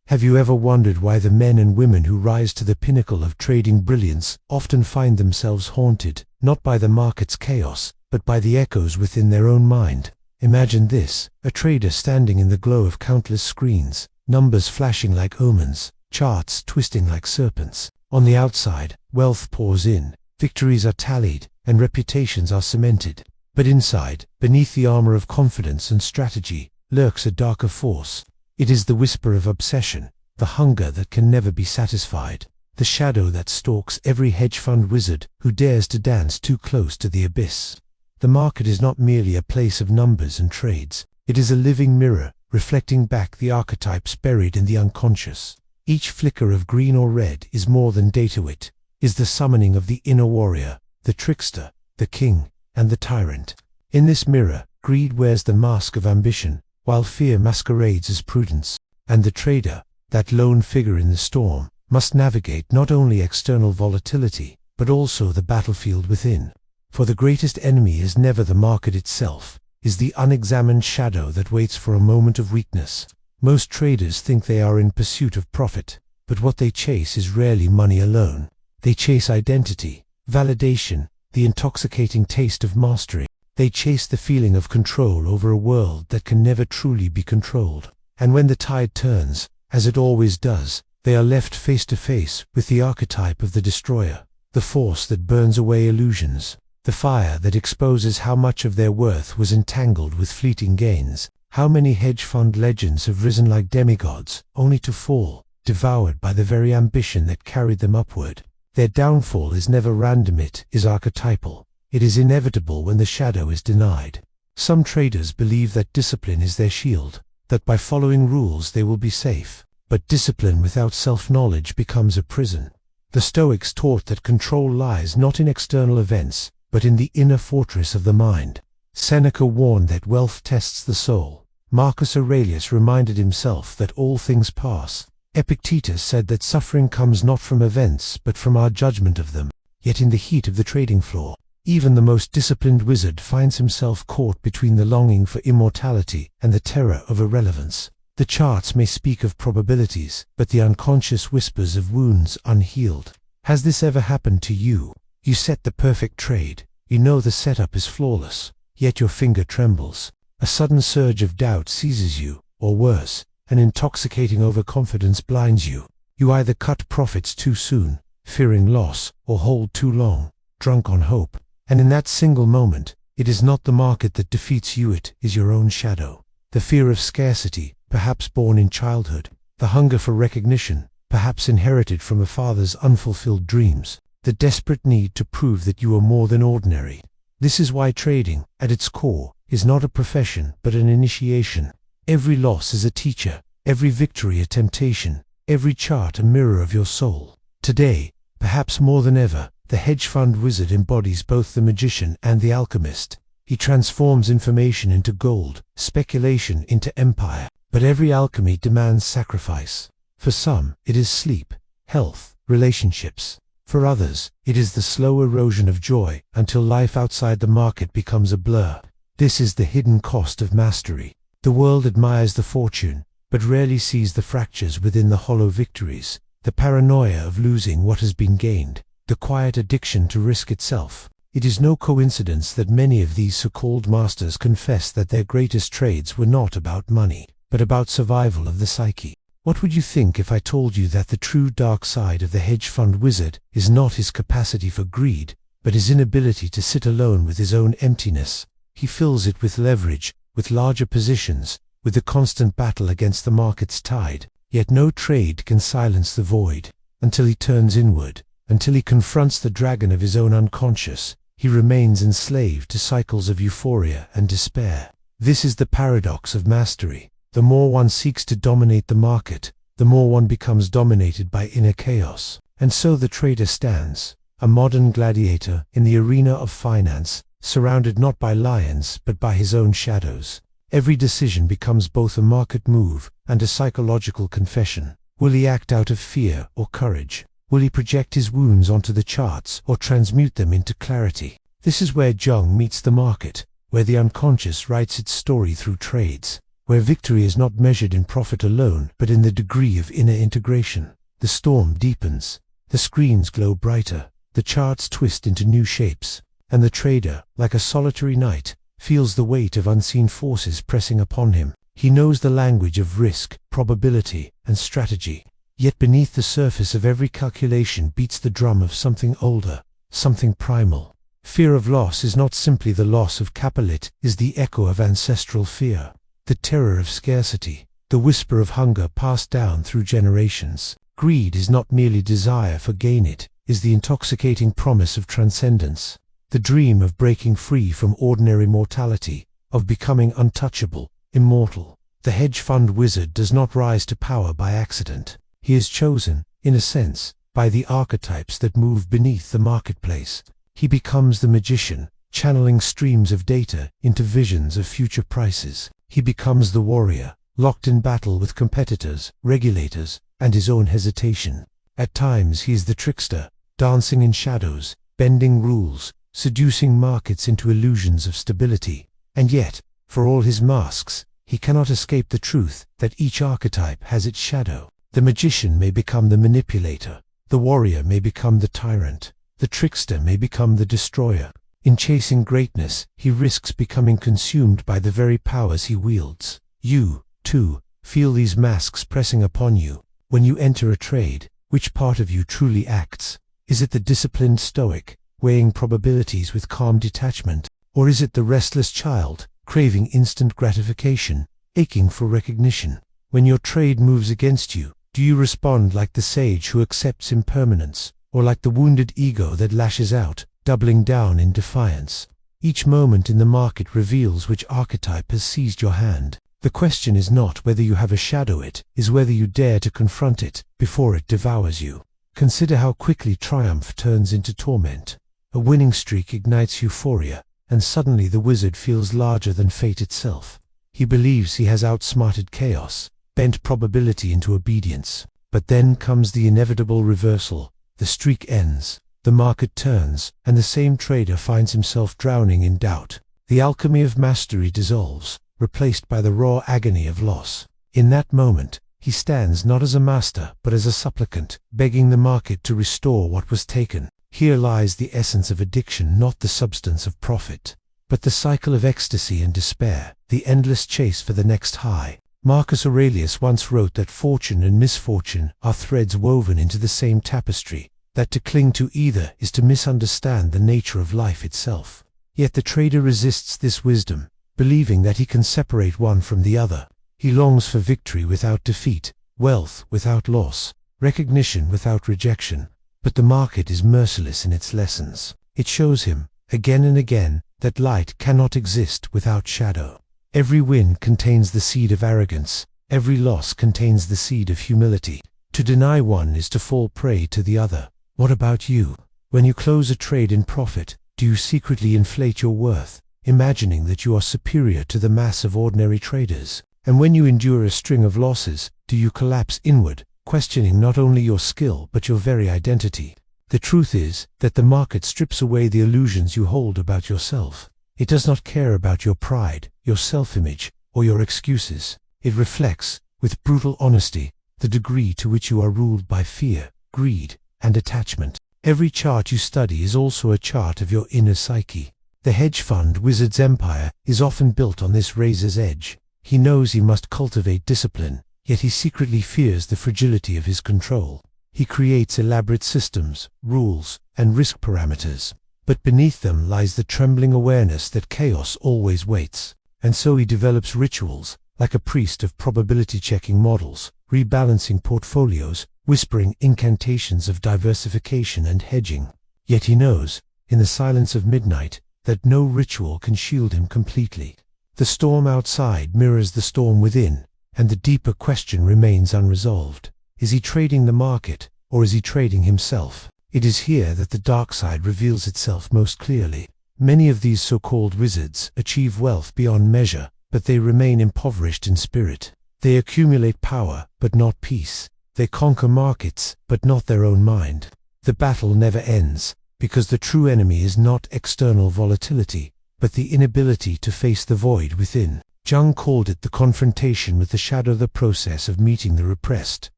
Have you ever wondered why the men and women who rise to the pinnacle of trading brilliance often find themselves haunted, not by the market's chaos, but by the echoes within their own mind? Imagine this: a trader standing in the glow of countless screens, numbers flashing like omens, charts twisting like serpents. On the outside, wealth pours in, victories are tallied, and reputations are cemented. But inside, beneath the armor of confidence and strategy, lurks a darker force. It is the whisper of obsession, the hunger that can never be satisfied, the shadow that stalks every hedge fund wizard who dares to dance too close to the abyss. The market is not merely a place of numbers and trades. It is a living mirror, reflecting back the archetypes buried in the unconscious. Each flicker of green or red is more than data. It is the summoning of the inner warrior, the trickster, the king, and the tyrant. In this mirror, greed wears the mask of ambition, while fear masquerades as prudence. And the trader, that lone figure in the storm, must navigate not only external volatility, but also the battlefield within. For the greatest enemy is never the market itself, is the unexamined shadow that waits for a moment of weakness. Most traders think they are in pursuit of profit, but what they chase is rarely money alone. They chase identity, validation, the intoxicating taste of mastery. They chase the feeling of control over a world that can never truly be controlled. And when the tide turns, as it always does, they are left face to face with the archetype of the destroyer, the force that burns away illusions, the fire that exposes how much of their worth was entangled with fleeting gains. How many hedge fund legends have risen like demigods, only to fall, devoured by the very ambition that carried them upward? Their downfall is never random, it is archetypal. It is inevitable when the shadow is denied. Some traders believe that discipline is their shield, that by following rules they will be safe. But discipline without self-knowledge becomes a prison. The Stoics taught that control lies not in external events, but in the inner fortress of the mind. Seneca warned that wealth tests the soul. Marcus Aurelius reminded himself that all things pass. Epictetus said that suffering comes not from events, but from our judgment of them. Yet in the heat of the trading floor, even the most disciplined wizard finds himself caught between the longing for immortality and the terror of irrelevance. The charts may speak of probabilities, but the unconscious whispers of wounds unhealed. Has this ever happened to you? You set the perfect trade. You know the setup is flawless, yet your finger trembles. A sudden surge of doubt seizes you, or worse, an intoxicating overconfidence blinds you. You either cut profits too soon, fearing loss, or hold too long, drunk on hope. And in that single moment, it is not the market that defeats you, it is your own shadow. The fear of scarcity, perhaps born in childhood. The hunger for recognition, perhaps inherited from a father's unfulfilled dreams. The desperate need to prove that you are more than ordinary. This is why trading, at its core, is not a profession but an initiation. Every loss is a teacher, every victory a temptation, every chart a mirror of your soul. Today, perhaps more than ever, the hedge fund wizard embodies both the magician and the alchemist. He transforms information into gold, speculation into empire. But every alchemy demands sacrifice. For some, it is sleep, health, relationships. For others, it is the slow erosion of joy until life outside the market becomes a blur. This is the hidden cost of mastery. The world admires the fortune, but rarely sees the fractures within the hollow victories, the paranoia of losing what has been gained, the quiet addiction to risk itself. It is no coincidence that many of these so-called masters confess that their greatest trades were not about money, but about survival of the psyche. What would you think if I told you that the true dark side of the hedge fund wizard is not his capacity for greed, but his inability to sit alone with his own emptiness? He fills it with leverage, with larger positions, with the constant battle against the market's tide. Yet no trade can silence the void. Until he turns inward, until he confronts the dragon of his own unconscious, he remains enslaved to cycles of euphoria and despair. This is the paradox of mastery. The more one seeks to dominate the market, the more one becomes dominated by inner chaos. And so the trader stands, a modern gladiator in the arena of finance, surrounded not by lions but by his own shadows. Every decision becomes both a market move and a psychological confession. Will he act out of fear or courage? Will he project his wounds onto the charts or transmute them into clarity? This is where Jung meets the market, where the unconscious writes its story through trades. where victory is not measured in profit alone, but in the degree of inner integration. The storm deepens, the screens glow brighter, the charts twist into new shapes, and the trader, like a solitary knight, feels the weight of unseen forces pressing upon him. He knows the language of risk, probability, and strategy. Yet beneath the surface of every calculation beats the drum of something older, something primal. Fear of loss is not simply the loss of capital, it is the echo of ancestral fear, the terror of scarcity, the whisper of hunger passed down through generations. Greed is not merely desire for gain, it is the intoxicating promise of transcendence, the dream of breaking free from ordinary mortality, of becoming untouchable, immortal. The hedge fund wizard does not rise to power by accident. He is chosen, in a sense, by the archetypes that move beneath the marketplace. He becomes the magician, channeling streams of data into visions of future prices. He becomes the warrior, locked in battle with competitors, regulators, and his own hesitation. At times he is the trickster, dancing in shadows, bending rules, seducing markets into illusions of stability. And yet, for all his masks, he cannot escape the truth that each archetype has its shadow. The magician may become the manipulator, the warrior may become the tyrant, the trickster may become the destroyer. In chasing greatness, he risks becoming consumed by the very powers he wields. You, too, feel these masks pressing upon you. When you enter a trade, which part of you truly acts? Is it the disciplined Stoic, weighing probabilities with calm detachment? Or is it the restless child, craving instant gratification, aching for recognition? When your trade moves against you, do you respond like the sage who accepts impermanence, or like the wounded ego that lashes out, doubling down in defiance? Each moment in the market reveals which archetype has seized your hand. The question is not whether you have a shadow, it is whether you dare to confront it before it devours you. Consider how quickly triumph turns into torment. A winning streak ignites euphoria, and suddenly the wizard feels larger than fate itself. He believes he has outsmarted chaos, bent probability into obedience. But then comes the inevitable reversal. The streak ends, the market turns, and the same trader finds himself drowning in doubt. The alchemy of mastery dissolves, replaced by the raw agony of loss. In that moment, he stands not as a master, but as a supplicant, begging the market to restore what was taken. Here lies the essence of addiction, not the substance of profit, but the cycle of ecstasy and despair, the endless chase for the next high. Marcus Aurelius once wrote that fortune and misfortune are threads woven into the same tapestry, that to cling to either is to misunderstand the nature of life itself. Yet the trader resists this wisdom, believing that he can separate one from the other. He longs for victory without defeat, wealth without loss, recognition without rejection. But the market is merciless in its lessons. It shows him, again and again, that light cannot exist without shadow. Every win contains the seed of arrogance, every loss contains the seed of humility. To deny one is to fall prey to the other. What about you? When you close a trade in profit, do you secretly inflate your worth, imagining that you are superior to the mass of ordinary traders? And when you endure a string of losses, do you collapse inward, questioning not only your skill but your very identity? The truth is that the market strips away the illusions you hold about yourself. It does not care about your pride, your self-image, or your excuses. It reflects, with brutal honesty, the degree to which you are ruled by fear, greed, and attachment. Every chart you study is also a chart of your inner psyche. The hedge fund wizard's empire is often built on this razor's edge. He knows he must cultivate discipline, yet he secretly fears the fragility of his control. He creates elaborate systems, rules, and risk parameters. But beneath them lies the trembling awareness that chaos always waits. And so he develops rituals, like a priest of probability-checking models, rebalancing portfolios, whispering incantations of diversification and hedging. Yet he knows, in the silence of midnight, that no ritual can shield him completely. The storm outside mirrors the storm within, and the deeper question remains unresolved. Is he trading the market, or is he trading himself? It is here that the dark side reveals itself most clearly. Many of these so-called wizards achieve wealth beyond measure, but they remain impoverished in spirit. They accumulate power, but not peace. They conquer markets, but not their own mind. The battle never ends, because the true enemy is not external volatility, but the inability to face the void within. Jung called it the confrontation with the shadow, the process of meeting the repressed,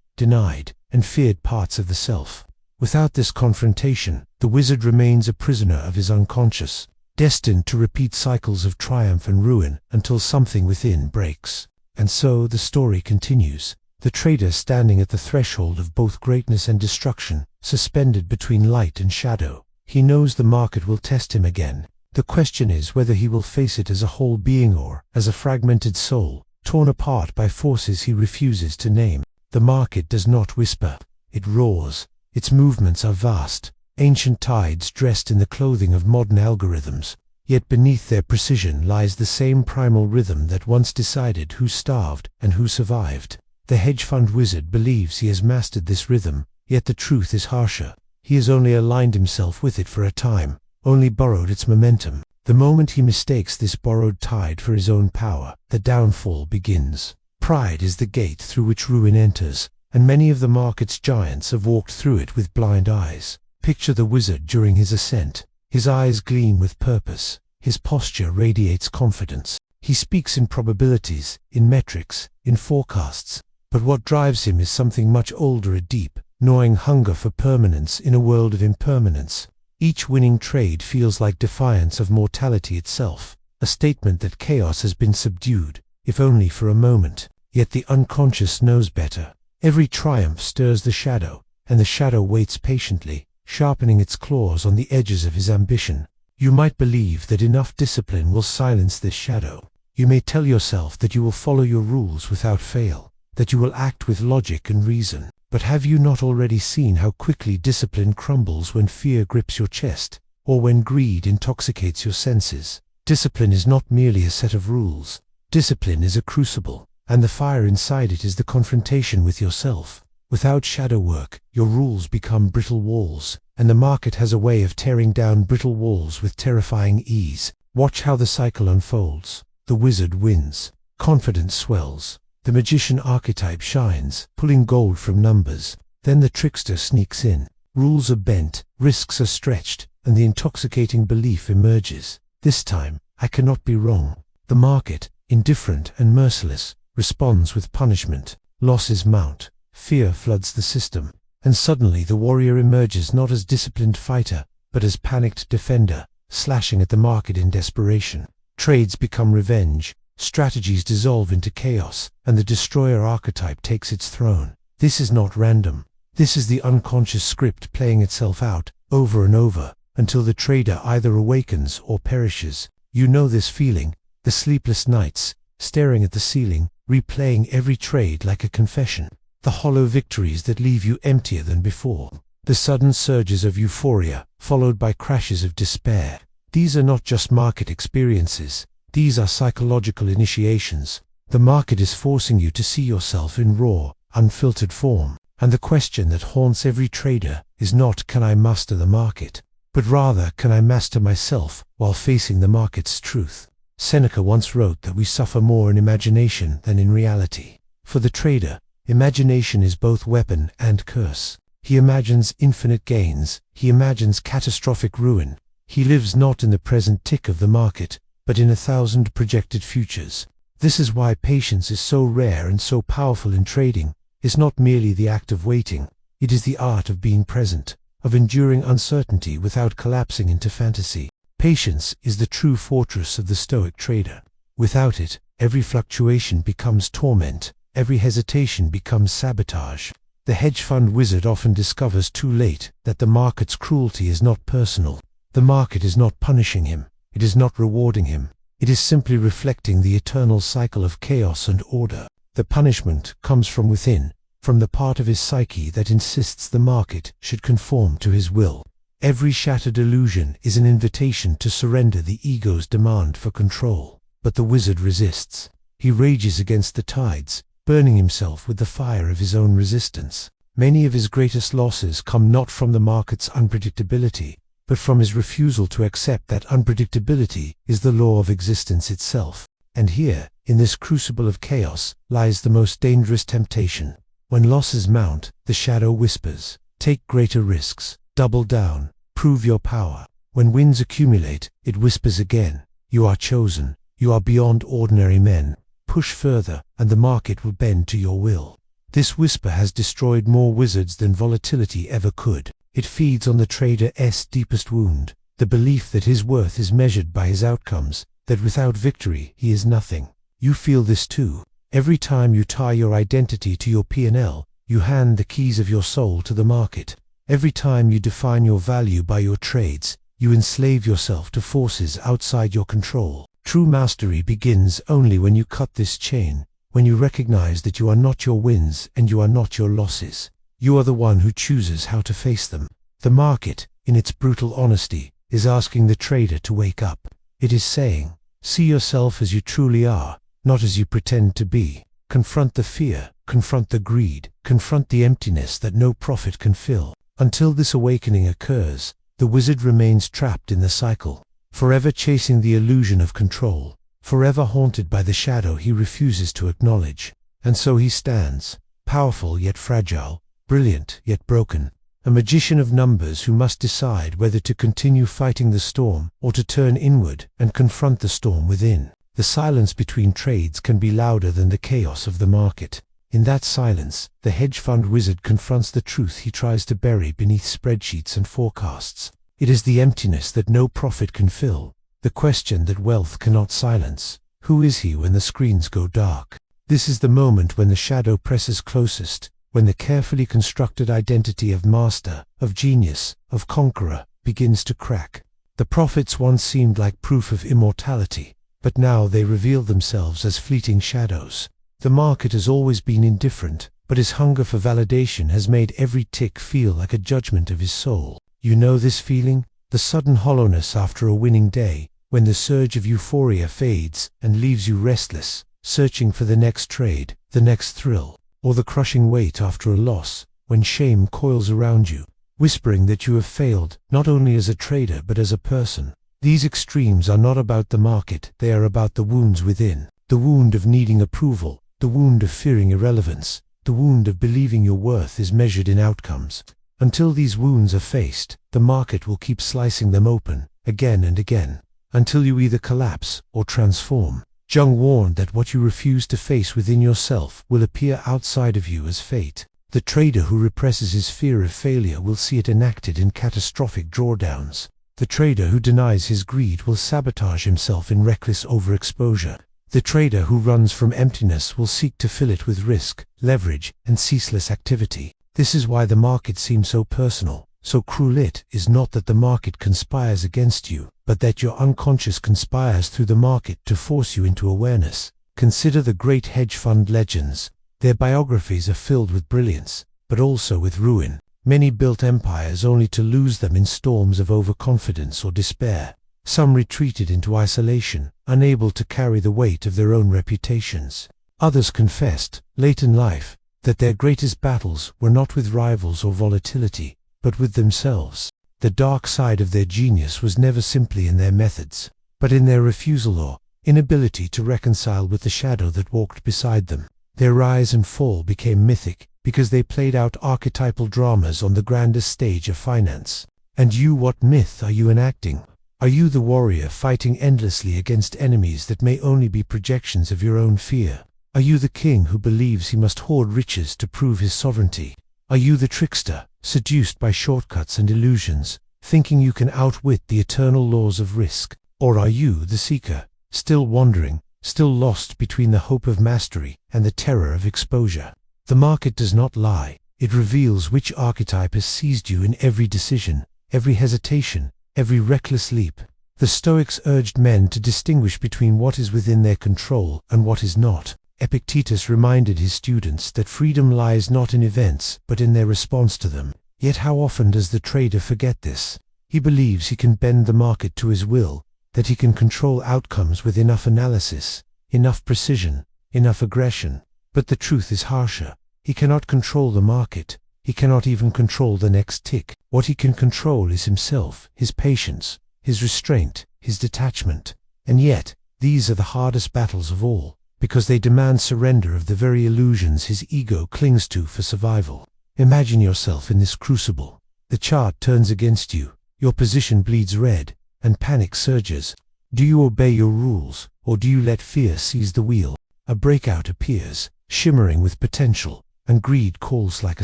denied, and feared parts of the self. Without this confrontation, the wizard remains a prisoner of his unconscious, destined to repeat cycles of triumph and ruin until something within breaks. And so the story continues. The trader standing at the threshold of both greatness and destruction, suspended between light and shadow. He knows the market will test him again. The question is whether he will face it as a whole being or as a fragmented soul, torn apart by forces he refuses to name. The market does not whisper. It roars. Its movements are vast, ancient tides dressed in the clothing of modern algorithms. Yet beneath their precision lies the same primal rhythm that once decided who starved and who survived. The hedge fund wizard believes he has mastered this rhythm, yet the truth is harsher. He has only aligned himself with it for a time, only borrowed its momentum. The moment he mistakes this borrowed tide for his own power, the downfall begins. Pride is the gate through which ruin enters, and many of the market's giants have walked through it with blind eyes. Picture the wizard during his ascent. His eyes gleam with purpose. His posture radiates confidence. He speaks in probabilities, in metrics, in forecasts. But what drives him is something much older, a deep, gnawing hunger for permanence in a world of impermanence. Each winning trade feels like defiance of mortality itself, a statement that chaos has been subdued, if only for a moment. Yet the unconscious knows better. Every triumph stirs the shadow, and the shadow waits patiently, sharpening its claws on the edges of his ambition. You might believe that enough discipline will silence this shadow. You may tell yourself that you will follow your rules without fail, that you will act with logic and reason. But have you not already seen how quickly discipline crumbles when fear grips your chest, or when greed intoxicates your senses? Discipline is not merely a set of rules. Discipline is a crucible, and the fire inside it is the confrontation with yourself. Without shadow work, your rules become brittle walls, and the market has a way of tearing down brittle walls with terrifying ease. Watch how the cycle unfolds. The wizard wins. Confidence swells. The magician archetype shines, pulling gold from numbers. Then the trickster sneaks in. Rules are bent, risks are stretched, and the intoxicating belief emerges. This time, I cannot be wrong. The market, indifferent and merciless, responds with punishment. Losses mount. Fear floods the system. And suddenly the warrior emerges not as disciplined fighter, but as panicked defender, slashing at the market in desperation. Trades become revenge. Strategies dissolve into chaos, and the destroyer archetype takes its throne. This is not random. This is the unconscious script playing itself out, over and over, until the trader either awakens or perishes. You know this feeling, the sleepless nights, staring at the ceiling, replaying every trade like a confession. The hollow victories that leave you emptier than before. The sudden surges of euphoria, followed by crashes of despair. These are not just market experiences. These are psychological initiations. The market is forcing you to see yourself in raw, unfiltered form. And the question that haunts every trader is not, can I master the market? But rather, can I master myself while facing the market's truth? Seneca once wrote that we suffer more in imagination than in reality. For the trader, imagination is both weapon and curse. He imagines infinite gains. He imagines catastrophic ruin. He lives not in the present tick of the market, but in 1,000 projected futures. This is why patience is so rare and so powerful in trading. It's not merely the act of waiting. It is the art of being present, of enduring uncertainty without collapsing into fantasy. Patience is the true fortress of the Stoic trader. Without it, every fluctuation becomes torment, every hesitation becomes sabotage. The hedge fund wizard often discovers too late that the market's cruelty is not personal. The market is not punishing him. It is not rewarding him. It is simply reflecting the eternal cycle of chaos and order. The punishment comes from within, from the part of his psyche that insists the market should conform to his will. Every shattered illusion is an invitation to surrender the ego's demand for control. But the wizard resists. He rages against the tides, burning himself with the fire of his own resistance. Many of his greatest losses come not from the market's unpredictability, but from his refusal to accept that unpredictability is the law of existence itself. And here, in this crucible of chaos, lies the most dangerous temptation. When losses mount, the shadow whispers, take greater risks, double down, prove your power. When wins accumulate, it whispers again, you are chosen, You are beyond ordinary men. Push further, and the market will bend to your will. This whisper has destroyed more wizards than volatility ever could. It feeds on the trader's deepest wound, the belief that his worth is measured by his outcomes, that without victory he is nothing. You feel this too. Every time you tie your identity to your P&L, you hand the keys of your soul to the market. Every time you define your value by your trades, you enslave yourself to forces outside your control. True mastery begins only when you cut this chain, when you recognize that you are not your wins and you are not your losses. You are the one who chooses how to face them. The market, in its brutal honesty, is asking the trader to wake up. It is saying, see yourself as you truly are, not as you pretend to be. Confront the fear, confront the greed, confront the emptiness that no profit can fill. Until this awakening occurs, the wizard remains trapped in the cycle, forever chasing the illusion of control, forever haunted by the shadow he refuses to acknowledge. And so he stands, powerful yet fragile, brilliant yet broken, a magician of numbers who must decide whether to continue fighting the storm or to turn inward and confront the storm within. The silence between trades can be louder than the chaos of the market. In that silence, the hedge fund wizard confronts the truth he tries to bury beneath spreadsheets and forecasts. It is the emptiness that no profit can fill, the question that wealth cannot silence. Who is he when the screens go dark? This is the moment when the shadow presses closest, when the carefully constructed identity of master, of genius, of conqueror, begins to crack. The profits once seemed like proof of immortality, but now they reveal themselves as fleeting shadows. The market has always been indifferent, but his hunger for validation has made every tick feel like a judgment of his soul. You know this feeling? The sudden hollowness after a winning day, when the surge of euphoria fades and leaves you restless, searching for the next trade, the next thrill, or the crushing weight after a loss, when shame coils around you, whispering that you have failed, not only as a trader but as a person. These extremes are not about the market, they are about the wounds within. The wound of needing approval, the wound of fearing irrelevance, the wound of believing your worth is measured in outcomes. Until these wounds are faced, the market will keep slicing them open, again and again, until you either collapse or transform. Jung warned that what you refuse to face within yourself will appear outside of you as fate. The trader who represses his fear of failure will see it enacted in catastrophic drawdowns. The trader who denies his greed will sabotage himself in reckless overexposure. The trader who runs from emptiness will seek to fill it with risk, leverage, and ceaseless activity. This is why the market seems so personal, so cruel. It is not that the market conspires against you, but that your unconscious conspires through the market to force you into awareness. Consider the great hedge fund legends. Their biographies are filled with brilliance, but also with ruin. Many built empires only to lose them in storms of overconfidence or despair. Some retreated into isolation, unable to carry the weight of their own reputations. Others confessed, late in life, that their greatest battles were not with rivals or volatility, but with themselves. The dark side of their genius was never simply in their methods, but in their refusal or inability to reconcile with the shadow that walked beside them. Their rise and fall became mythic, because they played out archetypal dramas on the grandest stage of finance. And you, what myth are you enacting? Are you the warrior fighting endlessly against enemies that may only be projections of your own fear? Are you the king who believes he must hoard riches to prove his sovereignty? Are you the trickster, seduced by shortcuts and illusions, thinking you can outwit the eternal laws of risk? Or are you the seeker, still wandering, still lost between the hope of mastery and the terror of exposure? The market does not lie. It reveals which archetype has seized you in every decision, every hesitation, every reckless leap. The Stoics urged men to distinguish between what is within their control and what is not. Epictetus reminded his students that freedom lies not in events, but in their response to them. Yet how often does the trader forget this? He believes he can bend the market to his will, that he can control outcomes with enough analysis, enough precision, enough aggression. But the truth is harsher. He cannot control the market. He cannot even control the next tick. What he can control is himself, his patience, his restraint, his detachment. And yet, these are the hardest battles of all, because they demand surrender of the very illusions his ego clings to for survival. Imagine yourself in this crucible. The chart turns against you, your position bleeds red, and panic surges. Do you obey your rules, or do you let fear seize the wheel? A breakout appears, shimmering with potential, and greed calls like a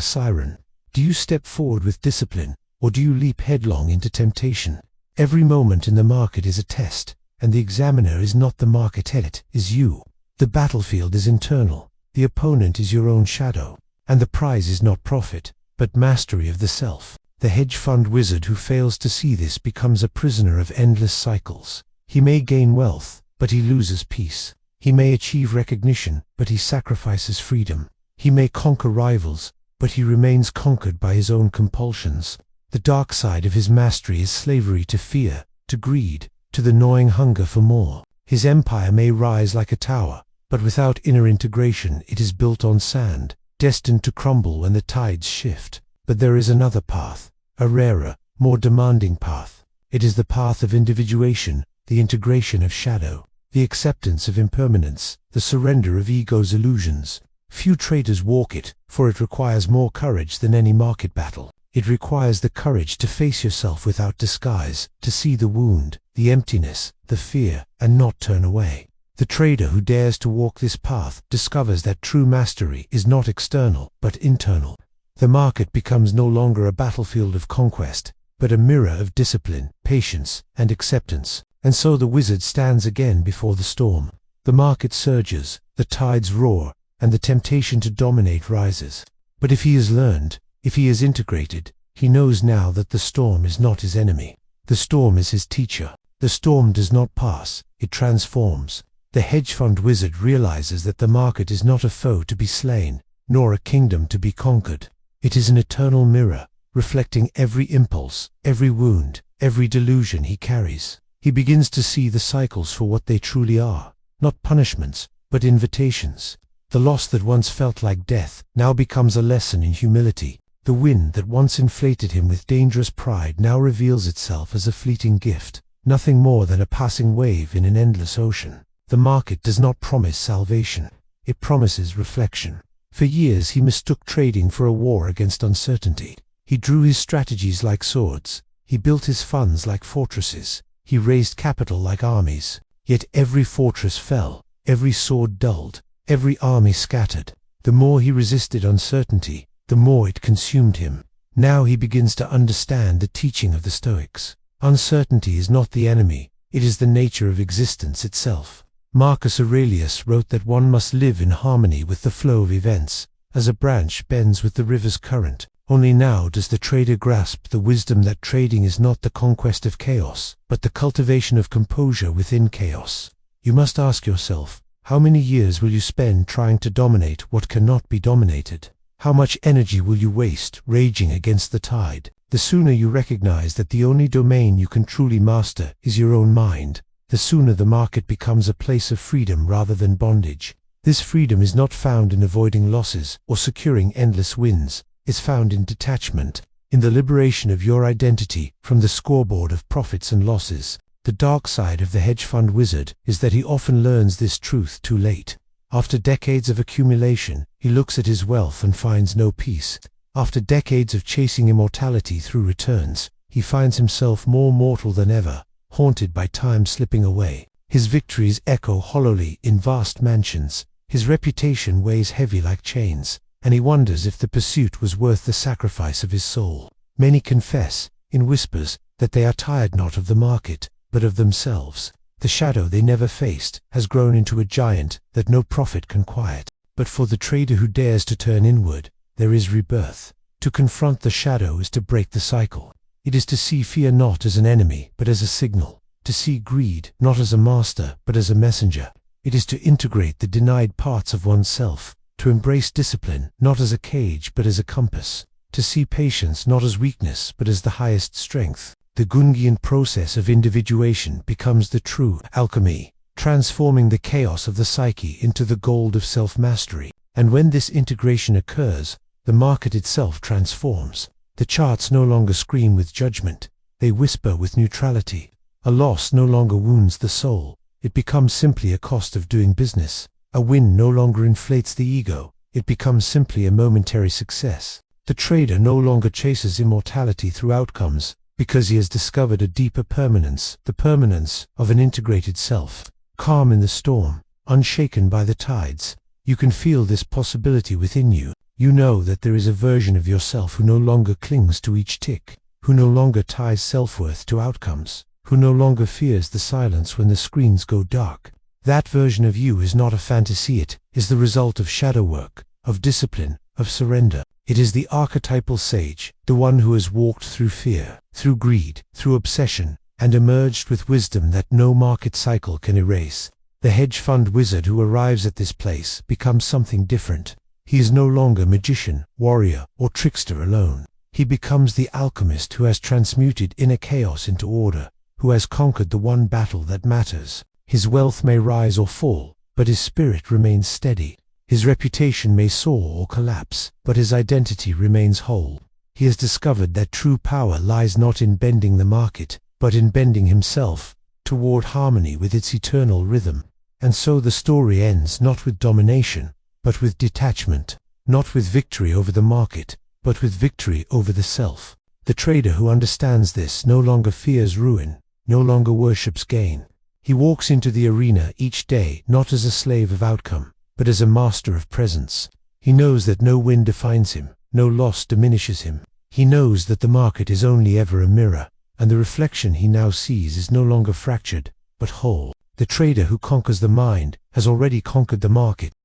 siren. Do you step forward with discipline, or do you leap headlong into temptation? Every moment in the market is a test, and the examiner is not the market, it is you. The battlefield is internal, the opponent is your own shadow, and the prize is not profit, but mastery of the self. The hedge fund wizard who fails to see this becomes a prisoner of endless cycles. He may gain wealth, but he loses peace. He may achieve recognition, but he sacrifices freedom. He may conquer rivals, but he remains conquered by his own compulsions. The dark side of his mastery is slavery to fear, to greed, to the gnawing hunger for more. His empire may rise like a tower, but without inner integration it is built on sand, destined to crumble when the tides shift. But there is another path, a rarer, more demanding path. It is the path of individuation, the integration of shadow, the acceptance of impermanence, the surrender of ego's illusions. Few traders walk it, for it requires more courage than any market battle. It requires the courage to face yourself without disguise, to see the wound, the emptiness, the fear, and not turn away. The trader who dares to walk this path discovers that true mastery is not external, but internal. The market becomes no longer a battlefield of conquest, but a mirror of discipline, patience, and acceptance. And so the wizard stands again before the storm. The market surges, the tides roar, and the temptation to dominate rises. But if he has learned, if he is integrated, he knows now that the storm is not his enemy. The storm is his teacher. The storm does not pass, it transforms. The hedge fund wizard realizes that the market is not a foe to be slain, nor a kingdom to be conquered. It is an eternal mirror, reflecting every impulse, every wound, every delusion he carries. He begins to see the cycles for what they truly are, not punishments, but invitations. The loss that once felt like death now becomes a lesson in humility. The wind that once inflated him with dangerous pride now reveals itself as a fleeting gift, nothing more than a passing wave in an endless ocean. The market does not promise salvation, it promises reflection. For years he mistook trading for a war against uncertainty. He drew his strategies like swords, he built his funds like fortresses, he raised capital like armies. Yet every fortress fell, every sword dulled, every army scattered. The more he resisted uncertainty, the more it consumed him. Now he begins to understand the teaching of the Stoics. Uncertainty is not the enemy, it is the nature of existence itself. Marcus Aurelius wrote that one must live in harmony with the flow of events, as a branch bends with the river's current. Only now does the trader grasp the wisdom that trading is not the conquest of chaos, but the cultivation of composure within chaos. You must ask yourself, how many years will you spend trying to dominate what cannot be dominated? How much energy will you waste raging against the tide? The sooner you recognize that the only domain you can truly master is your own mind, the sooner the market becomes a place of freedom rather than bondage. This freedom is not found in avoiding losses or securing endless wins. Is found in detachment, in the liberation of your identity from the scoreboard of profits and losses. The dark side of the hedge fund wizard is that he often learns this truth too late. After decades of accumulation, he looks at his wealth and finds no peace. After decades of chasing immortality through returns, he finds himself more mortal than ever, haunted by time slipping away. His victories echo hollowly in vast mansions, his reputation weighs heavy like chains, and he wonders if the pursuit was worth the sacrifice of his soul. Many confess, in whispers, that they are tired not of the market, but of themselves. The shadow they never faced has grown into a giant that no prophet can quiet. But for the trader who dares to turn inward, there is rebirth. To confront the shadow is to break the cycle. It is to see fear not as an enemy, but as a signal. To see greed not as a master, but as a messenger. It is to integrate the denied parts of oneself. To embrace discipline, not as a cage, but as a compass. To see patience not as weakness, but as the highest strength. The Jungian process of individuation becomes the true alchemy, transforming the chaos of the psyche into the gold of self-mastery. And when this integration occurs, the market itself transforms. The charts no longer scream with judgment, they whisper with neutrality. A loss no longer wounds the soul, it becomes simply a cost of doing business. A win no longer inflates the ego, it becomes simply a momentary success. The trader no longer chases immortality through outcomes, because he has discovered a deeper permanence, the permanence of an integrated self. Calm in the storm, unshaken by the tides, you can feel this possibility within you. You know that there is a version of yourself who no longer clings to each tick, who no longer ties self-worth to outcomes, who no longer fears the silence when the screens go dark. That version of you is not a fantasy, it is the result of shadow work, of discipline, of surrender. It is the archetypal sage, the one who has walked through fear, through greed, through obsession, and emerged with wisdom that no market cycle can erase. The hedge fund wizard who arrives at this place becomes something different. He is no longer magician, warrior, or trickster alone. He becomes the alchemist who has transmuted inner chaos into order, who has conquered the one battle that matters. His wealth may rise or fall, but his spirit remains steady. His reputation may soar or collapse, but his identity remains whole. He has discovered that true power lies not in bending the market, but in bending himself toward harmony with its eternal rhythm. And so the story ends not with domination, but with detachment, not with victory over the market, but with victory over the self. The trader who understands this no longer fears ruin, no longer worships gain. He walks into the arena each day not as a slave of outcome, but as a master of presence. He knows that no win defines him, no loss diminishes him. He knows that the market is only ever a mirror, and the reflection he now sees is no longer fractured, but whole. The trader who conquers the mind has already conquered the market.